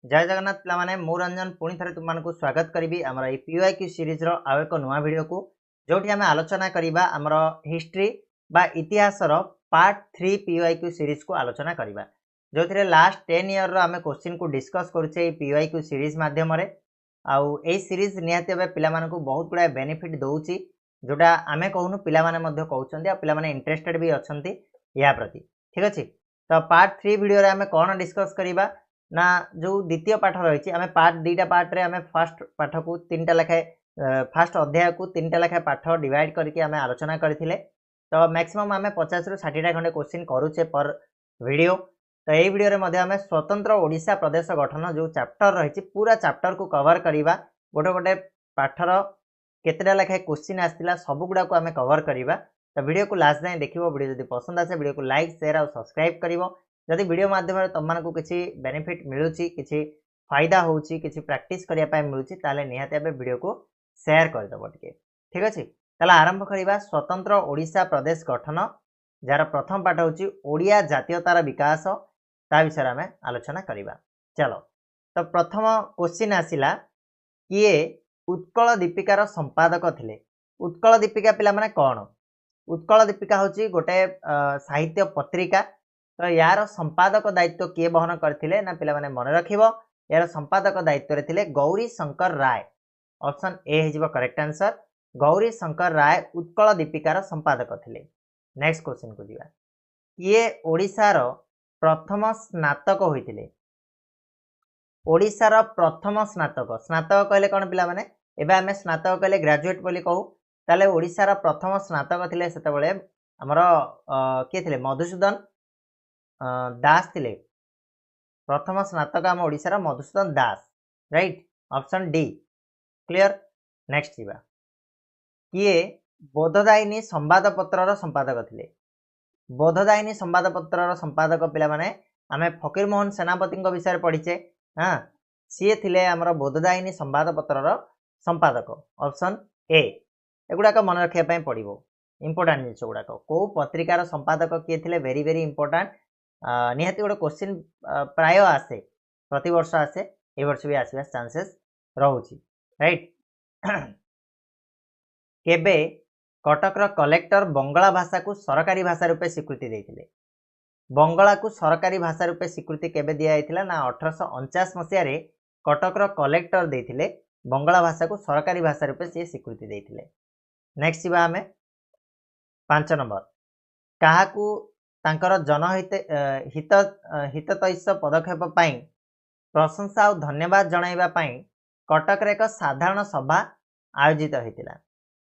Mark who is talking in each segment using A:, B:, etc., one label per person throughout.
A: जय जगन्नाथ पिला माने मु रंजन पुणी थे तुमको स्वागत करी आमर ये पीवाईक्यू सीरीज आउ एक नुआ वीडियो को जोटी आम आलोचना करवा आमर हिस्ट्री बा इतिहास पार्ट 3 पीवाईक्यू सीरीज को आलोचना करवा जो थे लास्ट 10 इयर आम क्वेश्चन को डिस्कस करुचे पीवाईक्यू सीरीज मध्यम आउ ए सीरीज निहाती पे पाला बहुत गुड़ा बेनिफिट दौची जोटा आम कहूनु पाने कहते पे इंटरेस्टेड भी अच्छा या प्रति ठीक अच्छे। तो पार्ट 3 वीडियो आम कौन डिस्कस करवा ना जो द्वितीय पाठ रही आम पार्ट दुईटा पार्ट रे आम फास्ट पाठ को 3टा लेखाए फास्ट अध्याय को 3टा लेखाए पाठ डिवाइड करके आम आलोचना करथिले। तो मैक्सिमम आम 50 रु 60टा खंडे क्वेश्चन करूचे पर वीडियो। तो यही वीडियो रे मध्य आम स्वतंत्र ओडिशा प्रदेश गठन जो चैप्टर रही पूरा चैप्टर को कवर करवा गोटे गोटे पाठर केतेटा लेखाए क्वेश्चन आसला सब गुड़ा को आम कवर करवा। तो वीडियो को लास्ट जाए देखिए वीडियो जब पसंद आसे वीडियो को लाइक शेयर और सब्सक्राइब करिवो। जदि वीडियो माध्यम तुम मानक किसी बेनिफिट मिलूची किसी फायदा होची किसी प्रैक्टिस करने मिलूची ताले निहाती भाव वीडियो को शेयर करदेव टे ठीक अच्छे। ताले आरंभ करवा स्वतंत्र ओडिशा प्रदेश गठन जार प्रथम पाठ होची ओडिया जातीयतार विकास ता विषय आम आलोचना करवा। चलो तो प्रथम क्वेश्चन आसिला किए उत्कल दीपिकार संपादक थिले। उत्कल दीपिका पिला माने कौन? उत्कल दीपिका होची गोटे साहित्य पत्रिका। तो यार संपादक दायित्व किए बहन करथिले ना पिला माने मन रखिबो। यार संपादक दायित्व रे थिले गौरी शंकर राय। ऑप्शन ए हिजबो करेक्ट आंसर। गौरी शंकर राय उत्कल दीपिकार संपादक थिले। नेक्स्ट क्वेश्चन को दिबा किए ओडिसा रो प्रथम स्नातक होइथिले। ओडिसा रो प्रथम स्नातक स्नातक कहले कोन पिला माने एबे हमें स्नातक कहले ग्रेजुएट बोली कहू ताले ओडिसा रो प्रथम स्नातक थिले सेतेबेले हमर के थिले मधुसूदन दास थिले। प्रथम स्नातक आम Odisha Madhusudan Das right option D clear. Next जीवा किए बोधदायिनी संवादपत्र संपादक थिले। बोधदायिनी संवादपत्र संपादक पिला माने आमे फकीर मोहन सेनापति विषय पढ़ीचे। हाँ सी थिले आमर बोधदायिनी संवादपत्र संपादक ऑप्शन ए। एगुड़ाक मन रखा पड़ो इंपोर्टाट जिन गुड़ाक कौ पत्रिकार संपादक किए थे वेरी वेरी इंपोर्टाट निहाती गोटे क्वेश्चन प्राय आसे प्रति वर्ष आसे ए वर्ष भी आसवा चांसेस रोची राइट। केबे कटकर कलेक्टर बंगला भाषा को सरकारी भाषा रूपे स्वीकृति देते। बंगला को सरकारी भाषा रूपे स्वीकृति केबे दिया जाइथिला ना 1849 मसीह कटकर कलेक्टर देते बंगला भाषा को सरकारी भाषा रूपे से स्वीकृति देते। नेक्स्ट जीवा आमे 5 नंबर काहाकू तांकर जनहित हिततैष पदक्षेप पाई प्रशंसा और धन्यवाद जणाइबा पाई कटक रे एक साधारण सभा आयोजित होइतिला।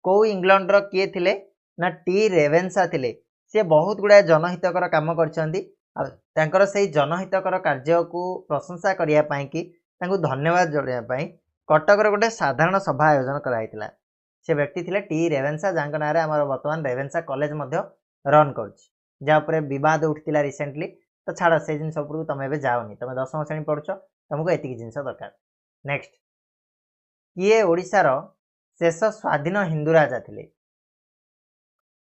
A: को इंग्लैंड रो किए थिले ना टी रेवेन्सा थिले। से बहुत गुड़ा जनहितकर काम करछंदी तांकर सेही जनहितकर कार्य को प्रशंसा करिया पाई कि तांको धन्यवाद जणाइबा पाई कटक रे गोटे साधारण सभा आयोजन कराइतिला। से व्यक्ति थिले टी रेवेन्सा जांक नारे हमर वर्तमान रेवेन्सा कॉलेज मध्य रन करछि जा उपरे विवाद उठतिला रिसेंटली। तो छाड़ से जिन सब तुम एबे जाओनी तुम 10वीं श्रेणी पढ़ुछ तुमको एतिक जिनस दरकार। नेक्स्ट किए ओडिसार शेष स्वाधीन हिंदू राजा थिले।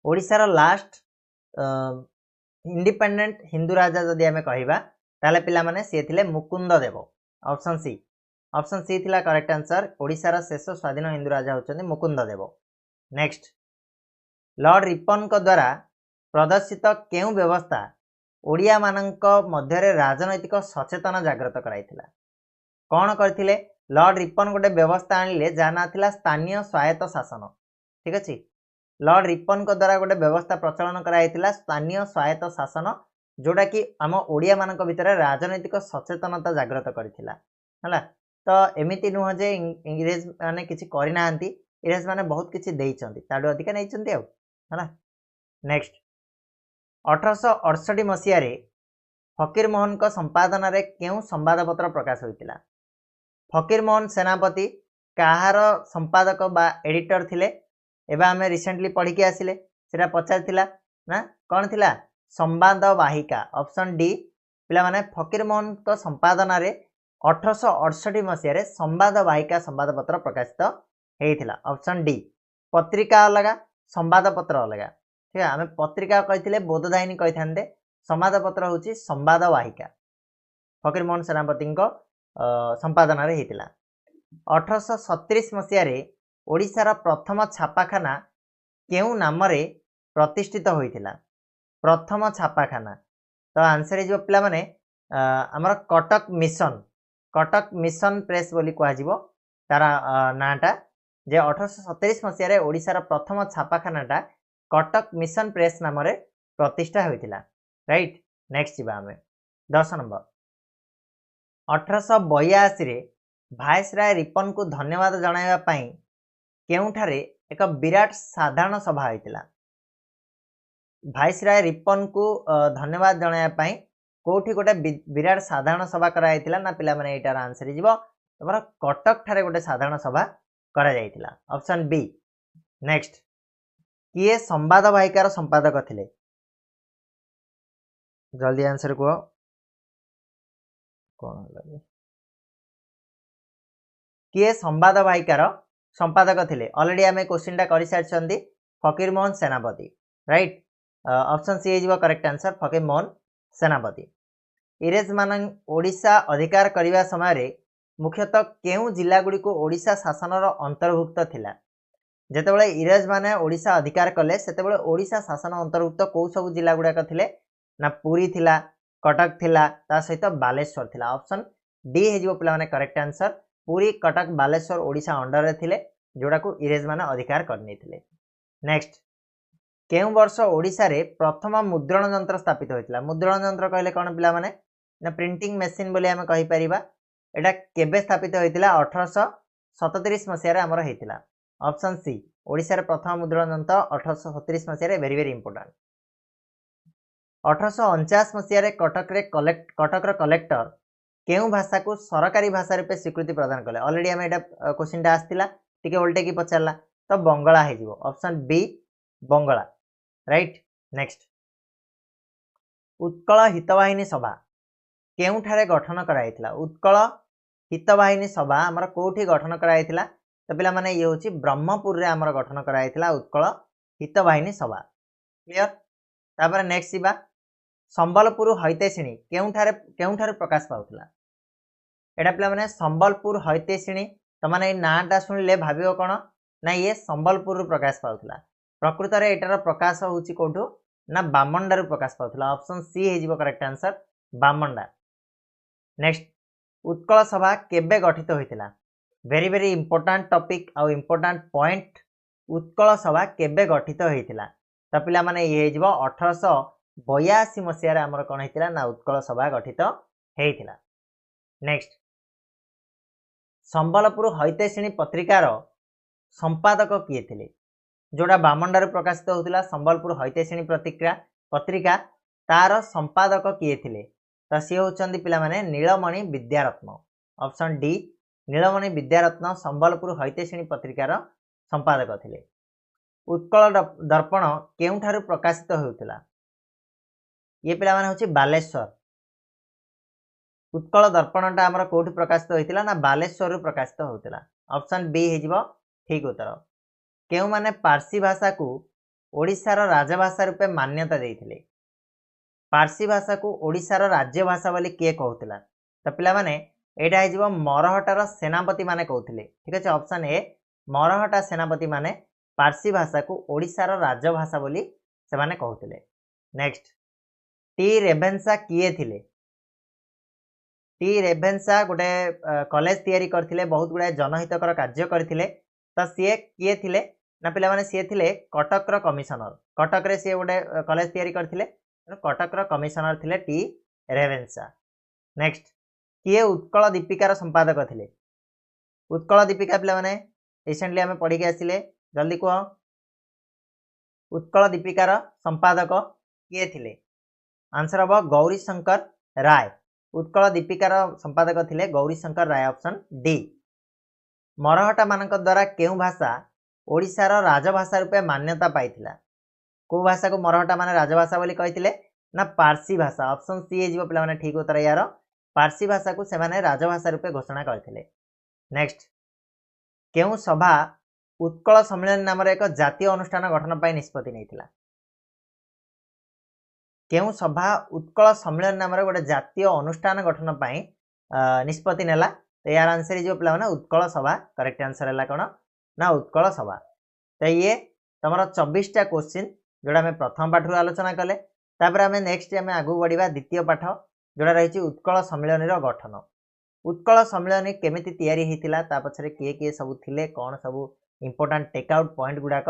A: ओडिसार लास्ट इंडिपेंडेंट हिंदू राजा जदि आमे कहिबा ताले पिला माने से थिले मुकुंद देव ऑप्शन सी। ऑप्शन सी थिला करेक्ट आंसर। ओडिसार शेष स्वाधीन हिंदू राजा होचंदी मुकुंद देव। नेक्स्ट लॉर्ड रिपन को द्वारा प्रदर्शित केउ व्यवस्था ओडिया मानक मध्य राजनैतिक सचेतन जागृत कराइथिला। कौन करथिले? लॉर्ड रिपन गोटे व्यवस्था आनिले जा ना थिला स्थानीय स्वायत्त शासन ठीक अच्छे। लॉर्ड रिपन को द्वारा गोटे व्यवस्था प्रचलन कराइथिला स्थानीय स्वायत्त शासन जोटा कि आम ओडिया मानक भितर राजनैतिक सचेतनता जागृत करथिला हला। तो एमिति नुह जे इंग्रेज माने किछि करि नाहंती इंग्रेज माने बहुत किछि देइचंती ताडो अधिक नैचंती आउ हला। नेक्स्ट 1868 मसीह फकीर मोहन को संपादन रे केउ संवादपत्र प्रकाश होइतिला। फकीर मोहन सेनापति कहार संपादक बा एडिटर थिले एबा हमें रिसेंटली पढ़ी के आसिले सेटा पचारथिला ना कौन थिला संवाद वाहिका ऑप्शन डी। पिला माने फकीर मोहन को संपादन रे 1868 मसीह संवाद वाहिका संवादपत्र प्रकाशित होइतिला ऑप्शन डी। पत्रिका अलगा संवादपत्र अलगा ठीक है। आम पत्रिका कही बोधदायिनी कही था संवादपत्र हूँ संवाद वाहिका फकीर मोहन सेनापति संपादन रे हेतिला 1837 मसिया रे ओडिशार प्रथम छापाखाना केउ नाम रे प्रतिष्ठित होइतिला प्रथम छापाखाना तो आंसर हे जो पिला माने हमर कटक मिशन प्रेस बोली कह जिवो तारा नाटा जे 1837 मसिया रे ओडिशार प्रथम छापाखानाटा कटक मिशन प्रेस नाम रे प्रतिष्ठा होइतिला राइट नेक्स्ट जिबा हमें 10 नंबर 1882 रे भाइसराय रिपन को धन्यवाद जणाइबा पई केउठारे एक विराट साधारण सभा होइतिला भाइसराय रिपन को धन्यवाद जणाइबा पई कोठी गोटे विराट साधारण सभा करा जाइतिला ना पिला माने एटार आंसर जिवो तमरा कटक ठारे गोटे साधारण सभा करा जाइतिला ऑप्शन बी नेक्स्ट किए संवाद वाहिकार संपादक थिले जल्दी आंसर को कोन लगे किए संवाद वाहिकार संपादक थिले ऑलरेडी हमें क्वेश्चन टा करि सारछंदी Fakir Mohan Senapati right option C is correct answer Fakir Mohan सेनापति इंग्रेज मान ओडिशा अधिकार करिवा समय रे मुख्यतः केउ जिला गुडी को ओडिशा शासन रो अंतर्भुक्त थिला जेतेबेले इंग्रेज माने ओडिशा अधिकार कले सेतेबेले ओडिशा शासन अंतर्भुक्त को सब जिला गुडा का थिले ना पुरी थिला कटक थिला ता सहित बालेश्वर थिला ऑप्शन डी हे जिवो पिला माने correct answer Puri Cuttack Baleshwar Odisha under रे थिले जोडा को इंग्रेज माने अधिकार करनी थिले नेक्स्ट केउ वर्ष ओडिशा रे प्रथम मुद्रण यंत्र स्थापित होइतिला मुद्रण यंत्र कहले कोन पिला माने ना प्रिंटिंग मशीन बोली हमें कहि परिबा एटा केबे स्थापित होइतिला 1837 मसिया रे हमर हेतिला ऑप्शन सी ओडिशा रे प्रथम मुद्रण यंत्र 1837 मसिया रे वेरी वेरी इंपोर्टेंट 1849 मसिया रे कटक रो कलेक्टर केउ भाषा को सरकारी भाषा रूपे स्वीकृति प्रदान कले ऑलरेडी हमें एटा क्वेश्चन टा आस्तिला टिके उल्टे की पचारला तो बंगला हे जिवो ऑप्शन बी बंगला राइट नेक्स्ट उत्कल हितवाहिनी सभा केउठारे गठन कराइतिला उत्कल हितवाहिनी सभा हमर कोठी गठन कराइतिला तो पिला माने ये होची ब्रह्मपुर रे हमर गठन कराइतिला उत्कल हितवाहिनी सभा क्लियर तापर नेक्स्ट सिबा संबलपुर हईतेसिणी केउठारे प्रकाश पाउतिला एटा पिला माने संबलपुर हईतेसिणी तो माने नाटा सुनिले भाबियो कोन ना ये संबलपुर प्रकाश पाउतिला प्रकृत रे एटार प्रकाश होची कोठो ना बामंडा रे प्रकाश पाउतिला ऑप्शन सी हे जिवो करेक्ट आंसर बामंडा नेक्स्ट उत्कल सभा केबे गठित होइतिला वेरी वेरी इंपोर्टेंट टॉपिक आ इंपोर्टेंट पॉइंट उत्कल सभा केबे गठित होइतिला त पिला माने ये जिवो 1882 मसिया रे हमर कोन हेतिला ना उत्कल सभा गठित हेइतिला नेक्स्ट संबलपुर हईतेसिणी पत्रिकार संपादक किए थिले जोड़ा बामंडार प्रकाशित होतिला संबलपुर हईतेसिणी पत्रिका तार संपादक किए थिले तो सी होचंदी पिला माने नीलमणि विद्यारत्न ऑप्शन डी नीलमणि विद्यारत्न संबलपुर हईतेसिणी पत्रिकार संपादक थिले उत्कल दर्पण केउठारु प्रकाशित होउतिला ये पिला माने होची बालेश्वर उत्कल दर्पणटा हमर कोठी प्रकाशित होइतिला ना बालेश्वर रु प्रकाशित होउतिला ऑप्शन बी हे जिवो ठीक उत्तर केउ माने पारसी भाषा को ओडिसा रो राजभाषा रूपे मान्यता देइथिले पारसी भाषा को ओडिसा रो राज्य भाषा बोली के कहउतिला त पिला माने एटा हे जिवो मरहटार सेनापति माने कहउथिले ठीक अछि ऑप्शन ए मरहटा सेनापति माने पारसी भाषा को ओडिसा रो राज्य भाषा बोली से माने कहउथिले नेक्स्ट टी रेभेन्सा किए थिले टी रेभेन्सा गोटे कॉलेज तैयारी करथिले बहुत गुडा जनहितकर कार्य करथिले तो सी किए थिले ना पिला माने सी थिले कटक रो कमिशनर कटक रे सी गोटे कॉलेज तैयारी करथिले कटक रो कमिशनर थिले टी रेभेन्सा नेक्स्ट किए उत्कल दीपिकार संपादक थिले उत्कल दीपिका पिला माने रिसेंटली हमें पढ़ी के आसिले जल्दी कह उत्कल दीपिकार संपादक किए थिले आंसर हम गौरी शंकर राय उत्कल दीपिकार संपादक थिले गौरी शंकर राय ऑप्शन डी मरहटा मानक द्वारा केउ भाषा ओडिसा रो राजभाषा रूपे मान्यता पाइथिला को भाषा को मरहटा माने राजभाषा बोली कहिथिले ना पारसी भाषा ऑप्शन सी हे जिवो पिला माने ठीक उत्तर यार पारसी भाषा को से माने राजभाषा रूपे घोषणा करथिले नेक्स्ट केउ सभा उत्कल सम्मेलन नाम एक जातीय अनुष्ठान गठन पाई निष्पत्ति नैथिला केउ सभा उत्कल सम्मेलन नाम गोटे जातीय अनुष्ठान गठन पाई निष्पत्ति नेला तो यार आंसर जो पिला माने उत्कल सभा करेक्ट आंसर है कौन ना उत्कल सभा। तो ये तुम 24टा क्वेश्चन जोड़ा आम प्रथम पाठ रू आलोचना कले आम नेक्स्ट आम आगू बढ़िया द्वितीय पाठ जोड़ा रही उत्कल सम्मिलनी गठन उत्कल सम्मिलनी केमिति तैयारी होता ता पछरे किए किए सब थिले कौन सब इंपोर्टेंट टेकआउट पॉइंट गुड़ाक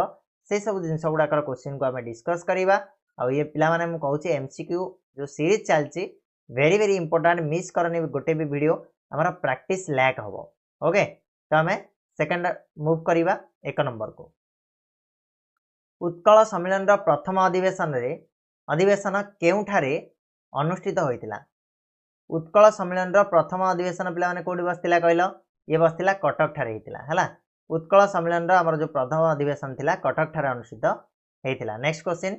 A: से सब जिनस गुड़ाकर क्वेश्चन को आम डिस्कस करवा आ ये पिला माने मु कहूँ एमसीक्यू जो सीरीज चलती वेरी वेरी इंपोर्टेंट मिस करनी गोटे भी वीडियो आमर प्रैक्टिस लैक हम ओके। तो आम सेकेंड मूव करवा 1 नंबर को उत्कल सम्मिलन प्रथम अधिवेशन केउठारे अनुष्ठित होइतिला उत्कल सम्मिलन प्रथम अधिवेशन पिला माने कोठी बसतिला कहलो ये बसतिला कटक ठारे होइतिला हला उत्कल सम्मिलन आमर जो प्रथम अधिवेशन थिला कटक ठारे अनुष्ठित होइतिला। नेक्स्ट क्वेश्चन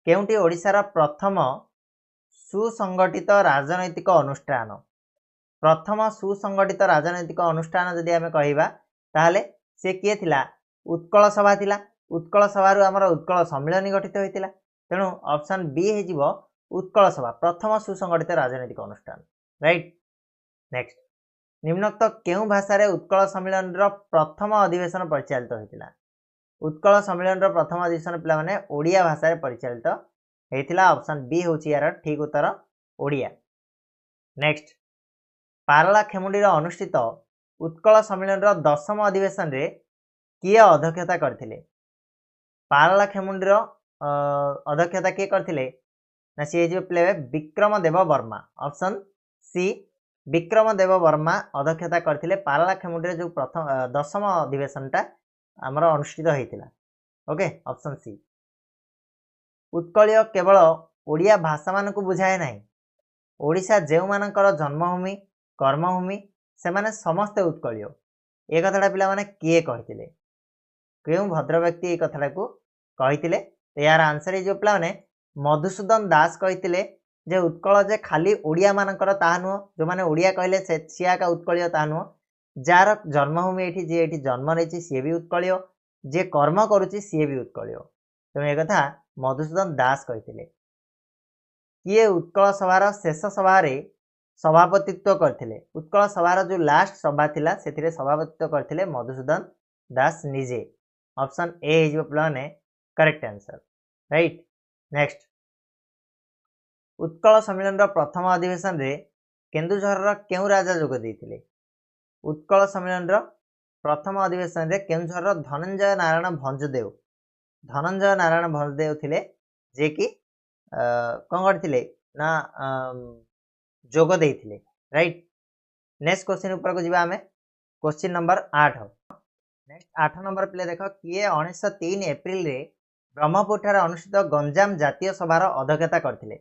A: केउंटी ओडिशार प्रथम सुसंगठित राजनैतिक अनुष्ठान प्रथम सुसंगठित राजनैतिक अनुष्ठान जदि आमे कहिबा ताहले से किए थिला उत्कल सभा थिला उत्कल सभारु आमर उत्कल सम्मिलन गठित होइतिला तेणु ऑप्शन बी हे जिवो उत्कल सभा प्रथम सुसंगठित राजनैतिक अनुष्ठान राइट। नेक्स्ट निम्नोक्त केउ भाषा रे उत्कल सम्मिलन प्रथम अधिवेशन परिचालित होइतिला उत्कल सम्मिलन प्रथम अधिवेशन पिला माने ओडिया भाषा रे परिचालित होइतिला ऑप्शन बी होची यार ठीक उत्तर ओडिया। नेक्स्ट पारला खेमुंडी अनुष्ठित उत्कल सम्मिलन 10म अधिवेशन रे किए अध्यक्षता करथिले पारला खेमुंडी अध्यक्षता किए करथिले ना सी जो प्ले विक्रम देव वर्मा ऑप्शन सी विक्रम देव वर्मा अध्यक्षता करथिले पारला खेमुंडी जो प्रथम 10म अधिवेशनटा आमर अनुष्ठित होइतिला ओके ऑप्शन सी। उत्कलीय केवल ओडिया भाषा मानकु बुझाए नाही ओडिशा जेउ मानकर जन्मभूमि कर्मभूमि से माने समस्त उत्कलीय ए कथाटा पिला माने किए कहितिले केउ भद्र व्यक्ति ए कथाटा को कहितिले तो यार आंसर जो पिला माने मधुसूदन दास कहितिले जे उत्कल जे खाली ओडिया मानकर ताहा नुह जो माने ओडिया कहले से सियाका उत्कलीय ताहा नुह जार जन्मभूमि एठी जे एठी जन्म रही सी भी उत्कलीय जे कर्म करुची सी भी उत्कलीय तेणु ए कथा मधुसूदन दास कहितिले। किए उत्कल सभार शेष सभा रे सभापतित्व करथिले उत्कल सभार जो लास्ट सभा थिला सेथिरे सभापतित्व करथिले मधुसूदन दास निजे ऑप्शन ए हे जो प्लान है correct answer right. Next Utkal सम्मिलन प्रथम अधिवेशन रे केन्दुझर केउ राजा जोग देइथिले उत्कल सम्मिलन प्रथम अधिवेशन रे केन्दुझर धनंजय नारायण भंजदेव थिले जे कि कौन करथिले ना जोग देइथिले राइट। नेक्स्ट क्वेश्चन ऊपर को जिबा हमें question number 8 next 8 number play देखो किए 1903 एप्रिल रे ब्रह्मपुर ठारे अनुष्ठित गंजाम जातीय सभार अध्यक्षता करथिले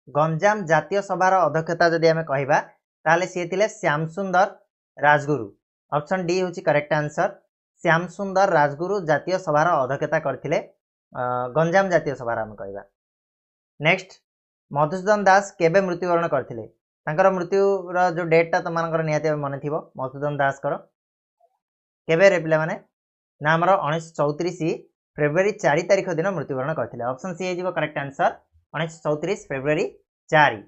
A: गंजाम जातीय सभार अध्यक्षता जदि आमे कहिबा ताले से थिले श्याम सुंदर राजगुरु ऑप्शन डी होची करेक्ट आंसर श्याम सुंदर राजगुरु जातीय सभार अध्यक्षता करथिले गंजाम जातीय सभार आमे कहिबा। नेक्स्ट मधुसूदन दास केबे मृत्युवरण करथिले तांकर मृत्युर जो डेटा तुमମାନଙ୍କର निहाती मन थिबो मधुसूदन दास कर केबे रे पिला माने ना हमर 1934 फेब्रुआरी 4 तारिख दिन मृत्युवरण करथिले ऑप्शन सी हे जिवो correct answer 1934 February 4।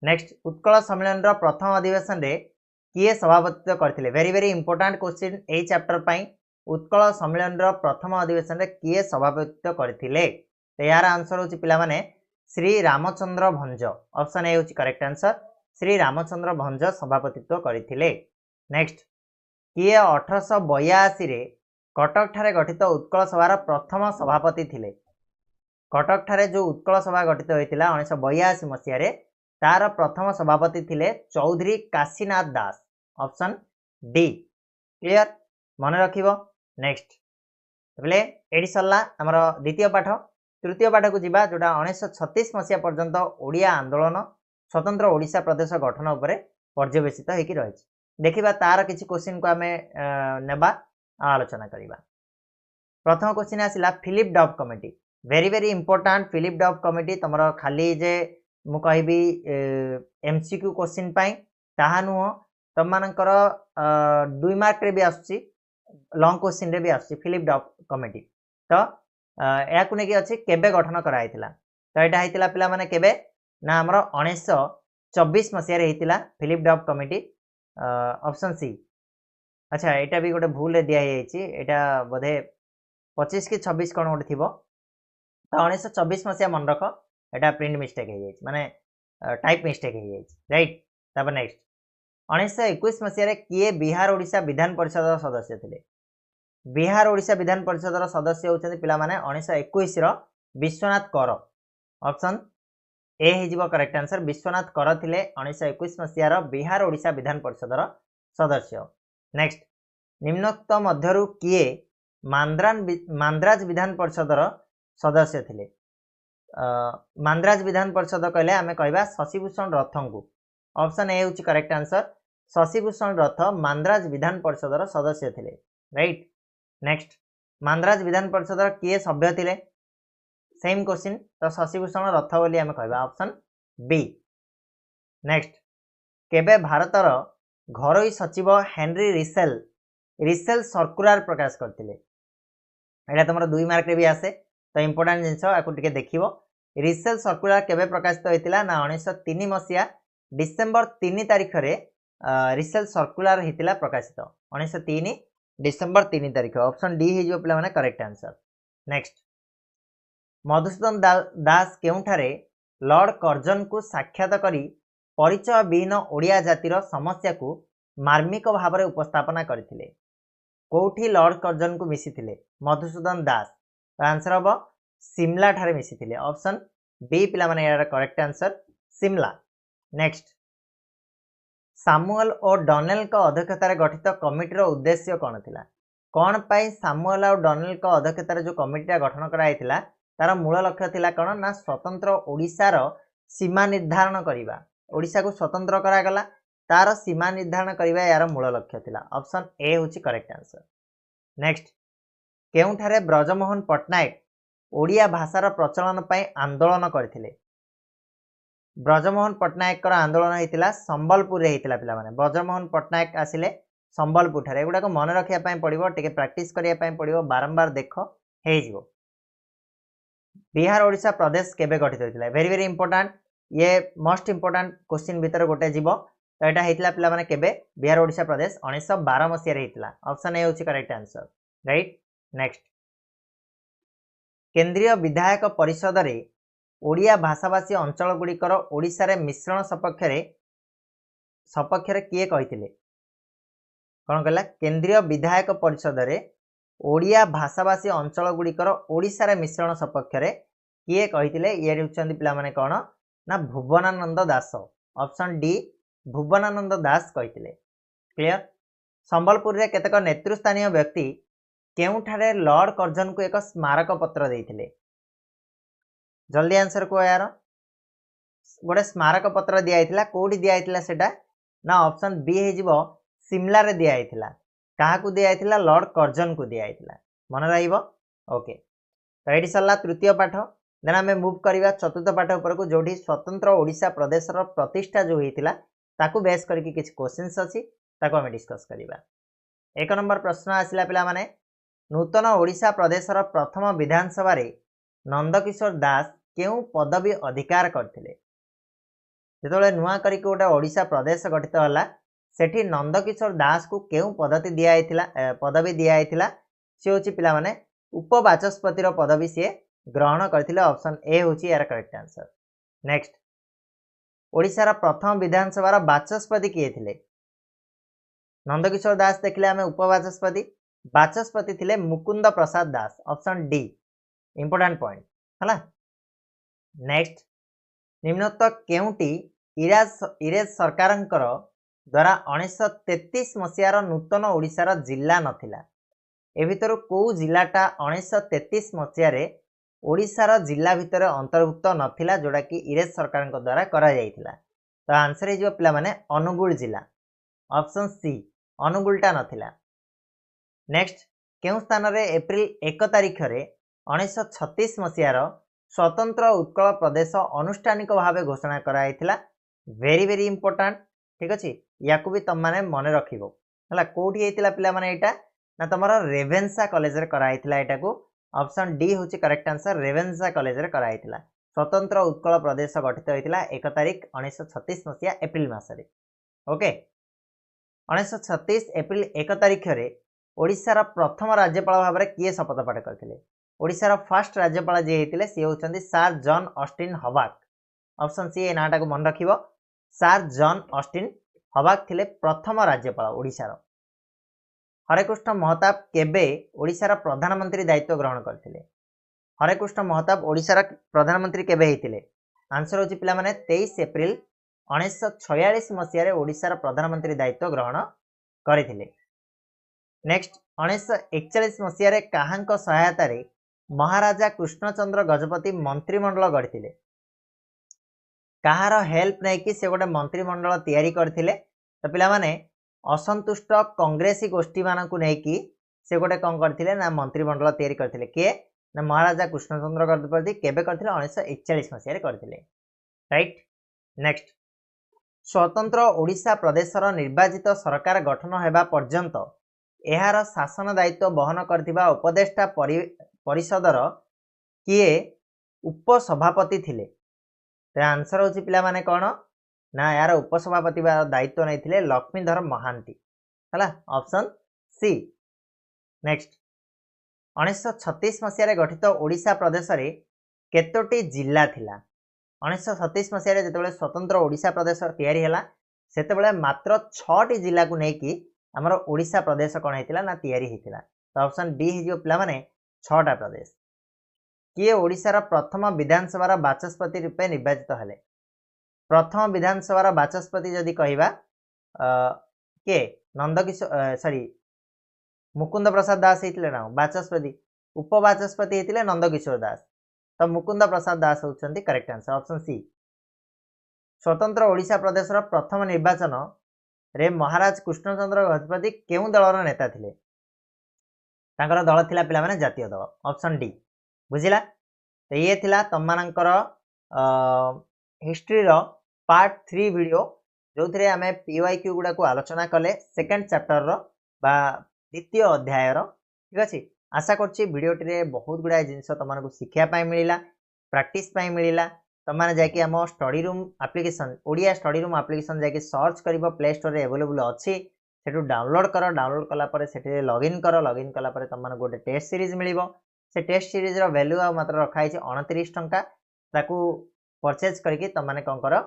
A: Next Utkal सम्मेलन प्रथम अधिवेशन रे किए सभापतित्व करथिले वेरी वेरी इंपोर्टेंट क्वेश्चन ए चैप्टर पई उत्कल सम्मेलन प्रथम अधिवेशन रे किए सभापतित्व करथिले तो यार आंसर होची पिला माने श्री रामचंद्र भंज ऑप्शन ए होची करेक्ट आंसर श्री रामचंद्र भंज सभापतित्व करथिले। नेक्स्ट किए 1882 रे कटक ठारे गठित उत्कल सभार प्रथम सभापति थिले कटक ठारे जो उत्कल सभा गठित होइतिला 1982 मसिया रे तार प्रथम सभापति थिले चौधरी काशीनाथ दास ऑप्शन डी क्लियर मन रखिबो। नेक्स्ट बोले एडी सरला हमर द्वितीय पाठ तृतीय पाठ को जिबा जोटा 1936 मसिया पर्यंत ओडिया आंदोलन स्वतंत्र ओडिशा प्रदेश गठन उपरे पर्यवेसित होइकी रहिछि देखिबा तार किछि क्वेश्चन को आमे नेबा आलोचना करिबा। प्रथम क्वेश्चन आसिला Philip Duff committee very very important Philip Duff committee तमरो खाली जे मु कहबी एमसीक्यू क्वेश्चन पाई ताहा नुह तम मानकर 2 मार्क रे भी आछि लॉन्ग क्वेश्चन रे भी आछि फिलिप डफ कमिटी तो या को नेकी अछि केबे गठन कराइतिला तो एटा हैतिला पिला माने केबे ना हमर 24 मसीह होता Philip Duff committee option C. अच्छा यहाँ भी गोटे भूल रे दिया यहाँ बोधे 25 कि 26 कौन गोटे थी तो 1924 मसीहा मन रख एटा प्रिंट मिस्टेक हो माने टाइप मिस्टेक हो राइट। तापर नेक्स्ट 1921 मसीह किए बिहार ओडिशा विधान परिषद सदस्य थे। बिहार ओडिशा विधान परिषद सदस्य होती पिला माने 1921 विश्वनाथ कर ऑप्शन ए हो करेक्ट आंसर। विश्वनाथ कर थिले 1921 मसीहार बिहार ओडिशा विधान परिषद सदस्य। नेक्स्ट निम्नोक्त मध्यरु किए मांद्राज विधान परिषद सदस्य थिले। मांद्राज विधान परिषद कहले आमे कहबा शशिभूषण रथ को ऑप्शन ए होची करेक्ट आंसर। शशिभूषण रथ मांद्राज विधान परिषद सदस्य थिले राइट। नेक्स्ट मांद्राज विधान परिषद किए सभ्य थिले सेम क्वेश्चन तो शशिभूषण रथ बोली आमे कहबा ऑप्शन बी। नेक्स्ट केबे भारतर घरोई सचिव हेनरी रिसेल सर्कुलर प्रकाश करथिले। एटा तुमर 2 मार्क रे भी आसे तो इंपोर्टेंट जिनस आकु टिके देखिबो। रिसेल सर्कुलर केबे प्रकाशित होइतिला ना 1903 मसिया डिसेंबर 3 तारिख रे रिसेल सर्कुलर हितिला प्रकाशित 1903 डिसेंबर 3 तारिख ऑप्शन डी हे जो पिला माने करेक्ट आंसर। नेक्स्ट मधुसूदन दास केउठारे लॉर्ड कर्जन को साक्षात करी परिचय विहीन ओडिया जातिर समस्या को मार्मिक भाव में उपस्थापना करथिले। कोठी लॉर्ड कर्जन को मिसिथिले मधुसूदन दास तो आंसर हम सिमला ठारे मिसिथिले ऑप्शन बी पिला माने यार करेक्ट आंसर सिमला। नेक्स्ट सामुएल और डनेल का अध्यक्षतार गठित कमिटीर उद्देश्य कौन थिला। कौन पाई सामुएल और डनेल का अध्यक्षतार जो कमिटीटा गठन कराइथिला तार मूल लक्ष्य थिला कौन ना स्वतंत्र ओडिशार सीमा निर्धारण करिबा। ओडिशा को स्वतंत्र करागला तार सीमा निर्धारण करिबा यार मूल लक्ष्य थिला ऑप्शन ए होची करेक्ट आंसर। नेक्स्ट केउठारे ब्रजमोहन पट्टनायक ओडिया भाषार प्रचलन पई आंदोलन करथिले। ब्रजमोहन पट्टनायक आंदोलन होता संबलपुर रे होता पिला माने ब्रजमोहन पट्टनायक आसिले संबलपुर ठारे एगुड़ा को मन रखिया पई पड़िबो टिके प्रैक्टिस करिया पई पड़िबो बारंबार देख हे जिवो। बिहार ओडिशा प्रदेश केबे गठित होइतिला वेरी वेरी इंपोर्टेंट ये मोस्ट इंपोर्टेंट क्वेश्चन भीतर गोटे जीव तो यहाँ होता पिला माने केबे बिहार ओडिशा प्रदेश 1912 मसीह होता ऑप्शन ए होची करेक्ट आंसर राइट। नेक्स्ट केंद्रीय विधायक परिषद रे ओडिया भाषाभाषी अंचल गुड़िकर ओडिशा रे मिश्रण सपक्षरे किए कहिथिले कौन कहला केंद्रीय विधायक परिषद रे ओडिया भाषाभाषी अंचल गुड़िकर ओडिशा रे मिश्रण सपक्षरे किए कहिथिले ये होचंदी पिला माने कौन ना भुवनानंद दास ऑप्शन डी भुवनानंद दास कहिथिले क्लियर। संबलपुर रे केतक नेतृस्थानीय व्यक्ति केउठारे लॉर्ड कर्जन को एक स्मारक पत्र देइथिले जल्दी आंसर को यार गोटे स्मारक पत्र दिया कोडी दिया सेटा ना ऑप्शन बी हे सिमला रे दिया कहा को दिया लॉर्ड कर्जन को दिया मन रहिबो ओके। तो ये सरला तृतीय पाठ देन आम मूव करवा चतुर्थ पाठ उपर को जोठी स्वतंत्र ओडिशा प्रदेश प्रतिष्ठा जो होता ताकू बेस करके किसी क्वेश्चंस अच्छी ताकू आम डिस्कस करवा। एक नंबर प्रश्न आसिला पिला माने नूतन ओडिशा प्रदेश प्रथम विधानसभा रे नंदकिशोर दास केउ पदवी अधिकार करथिले। जेतोले नुआ करी गोटे ओडिशा प्रदेश गठित होला सेठी नंदकिशोर दास को केउ पदवी दिया सी होची पिला माने उपवाचस्पति पदवी सी ग्रहण करथिले ऑप्शन ए होची यार करेक्ट आंसर। नेक्स्ट ओडिशा प्रथम विधानसभा बाचस्पति किए थिले नंदकिशोर दास देखले आमे उपवाचस्पति बाचस्पति थिले मुकुंद प्रसाद दास ऑप्शन डी इंपोर्टेंट पॉइंट हला। नेक्स्ट निम्नोक्त केउटी इरेज सरकारंकर द्वारा 1933 मसीहार नूतन ओडिशार जिला नथिला ए भितर को जिलाटा 1933 मसीह ओडिशार जिला भितर अंतर्भुक्त नथिला जोड़ा कि इरेज सरकार द्वारा करा जाइथिला। तो आंसर हो पिला माने अनुगुल जिला ऑप्शन सी अनुगुलटा नथिला। नेक्स्ट केउ स्थान रे एप्रिल 1 तारिख रे 1936 मसीहार स्वतंत्र उत्कल प्रदेश अनुष्ठानिक भाव घोषणा कराइथिला वेरी वेरी इंपोर्टेंट ठीक अच्छे या भी तुम मैंने मन रखिबो हला कोठी हेतिला पिला माने एटा ना तुमरा रेवेन्सा कॉलेज रे कराइथिला एटा को ऑप्शन डी होची करेक्ट आंसर रेवेन्सा कॉलेज रे कराइथिला। स्वतंत्र उत्कल प्रदेश गठित होता 1 तारिख 1936 मसीहा एप्रिल मसरे। ओके 1936 एप्रिल 1 तारिख रे ओडिशार प्रथम राज्यपाल भाव में किए शपथ पाठ करते? ओडिशार फर्स्ट राज्यपाल जी होते सी होती सर जॉन ऑस्टिन हवाक। ऑप्शन सी ए नाटा को मन रखिबो सर जॉन ऑस्टिन हवाक थिले प्रथम राज्यपाल ओडिशार। हरेकृष्ण महताब केबे ओडिशार प्रधानमंत्री दायित्व ग्रहण करथिले? हरेकृष्ण महताब ओडिशार प्रधानमंत्री केबे हेतिले? आंसर होची पिला माने 23 एप्रिल 1946 मसीह ओडिशार प्रधानमंत्री दायित्व ग्रहण करथिले। नेक्स्ट 1941 मसीह काहांक सहायता रे महाराजा कृष्णचंद्र गजपति मंत्रिमंडल गढ़िथिले? कहार हेल्प नहीं कि से गोटे मंत्रिमंडल तैयारी करथिले? तो पिला माने असंतुष्ट कांग्रेसी गोष्ठी मानकु नेकी से गोटे कौन करथिले ना मंत्रिमंडल तैयारी करथिले? के ना महाराजा कृष्णचंद्र गजपति केबे करथिले? 1941 मसीह रे करथिले। राइट। नेक्स्ट स्वतंत्र ओडिशा प्रदेशर निर्वाचित सरकार गठन हेबा पर्यंत एहार शासन दायित्व बहन करथिबा उपदेष्टा परिषदर किए उपसभापति थिले? तो आंसर होची पिला माने कौन ना यार उपसभापति दायित्व नहीं थिले लक्ष्मीधर महांती हला ऑप्शन सी। नेक्स्ट 1936 मसीह गठित ओडिशा प्रदेश रे केतोटी जिला थिला? 1936 मसीह जिते स्वतंत्र ओडिशा प्रदेश तैयारी हैला सेतेबेले मात्र 6टी जिला को नेकी हमर ओडिशा प्रदेश कोन हेतिला ना तैयारी हेतिला। तो ऑप्शन डी हे जो पिला माने 6टा प्रदेश। किए ओडिशार प्रथम विधानसभा बाचस्पति रूपे निर्वाचित हेले? प्रथम विधानसभा बाचस्पति जदि कहवा के नंदकिशोर सॉरी मुकुंद प्रसाद दास हेतिले ना बाचस्पति? उपबाचस्पति हेतिले नंदकिशोर दास। तो मुकुंद प्रसाद दास होउछंती करेक्ट आंसर ऑप्शन सी। स्वतंत्र ओडिशा प्रदेश प्रथम निर्वाचन रे महाराज कृष्णचंद्र गजपति केउ दलर नेता थिले? तांकर दल थिला पिला माने जातीय दल ऑप्शन डी। बुझिला? तो ये थिला तममानंकर हिस्ट्री रो पार्ट 3 वीडियो जो थरे हमें पीवाईक्यू गुडा को आलोचना कले सेकंड चैप्टर रो बा द्वितीय अध्याय रो। ठीक अछि आशा करछि वीडियो रे बहुत गुडा जिंस तमन को शिक्षा पाई मिलिला प्रैक्टिस पाई मिलिला। तमाने जाके हम study room application Odia study room application जाके सर्च करिवो प्ले स्टोर रे अवेलेबल अछि सेटू डाउनलोड करो। डाउनलोड कला परे सेठी लॉगिन करो। लॉगिन कला परे तमन गोटे टेस्ट सीरीज मिलिवो। से टेस्ट सीरीज रो वैल्यू आ मात्र रखा है 29 टंका ताकू परचेज करके तमने कौन करो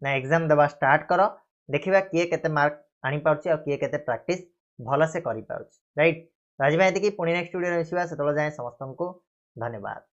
A: ना एग्जाम देवा स्टार्ट करो। देखिबा किए केते मार्क आनी पाउछि और किए केते प्रैक्टिस भल से करि पाउछि। राइट आज में एतिकी पुणी नेक्स्ट वीडियो मिसिबा सेतोला जाय समस्तन को धन्यवाद।